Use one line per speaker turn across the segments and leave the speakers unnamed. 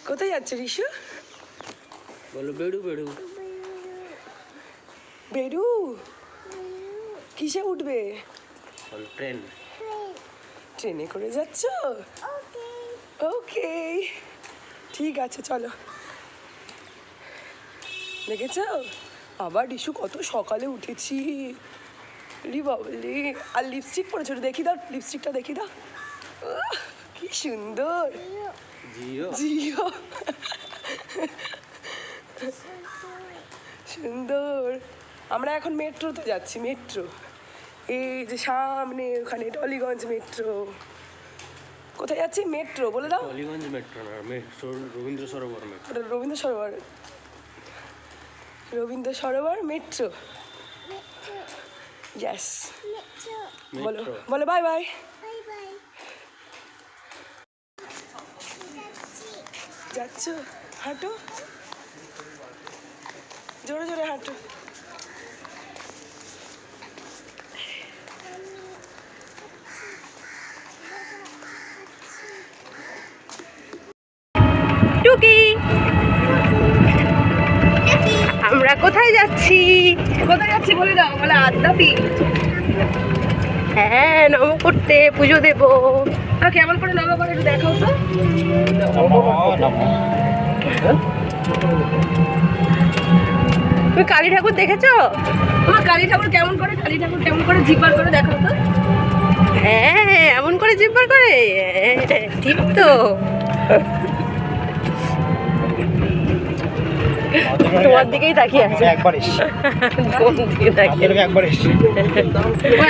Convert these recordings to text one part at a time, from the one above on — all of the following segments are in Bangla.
কোথায় যাচ্ছে রিশু?
বলো বেড়ু বেড়ু।
বেরু কিসে উঠবে?
ট্রেন।
ট্রেনে করে যাচ্ছ? ওকে ঠিক আছে চলো। দেখেছ আবার রিশু কত সকালে উঠেছি রি বাবলি। আর লিপস্টিক পরেছো দেখি দাও, লিপস্টিকটা দেখি দাও। কি সুন্দর
জিও
জিও সুন্দর। আমরা এখন মেট্রোতে যাচ্ছি, মেট্রো এই যে সামনে ওখানে টলিগঞ্জ মেট্রো। কোথায় যাচ্ছি? মেট্রো বলে দাও।
টলিগঞ্জ মেট্রো না, মেট্রো রবীন্দ্র সরোবর মেট্রো।
ওটা রবীন্দ্র সরোবর, রবীন্দ্র সরোবর মেট্রো। ইয়েস বলো বলো বাই বাই। যাচ্ছ? হাঁটো জোরে জোরে হাঁটো।
টুকি আমরা কোথায় যাচ্ছি?
কোথায় যাচ্ছি বলে দাও। বলে আদ্যাপি।
হ্যাঁ নম করতে পুজো দেবো।
কেমন করে নামা করে একটু দেখাও তো।
তুমি কালী ঠাকুর দেখেছো?
তোমার কালী ঠাকুর কেমন করে, কালী ঠাকুর কেমন করে জিব্বার করে দেখাও তো।
হ্যাঁ এমন করে জিব্বার করে, ঠিক তো। তোমার দিকেই তাকিয়ে আছে।
একবার
কোন দিকে তাকিয়ে?
একবার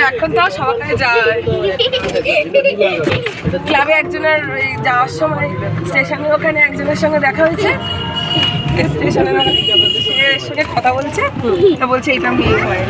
এখন তাও সকালে যায় ক্লাবে একজনের যাওয়ার সময় স্টেশনে ওখানে একজনের সঙ্গে দেখা হয়েছে। স্টেশনে সঙ্গে কথা বলছে, তা বলছে এটা মেয়ে হয়।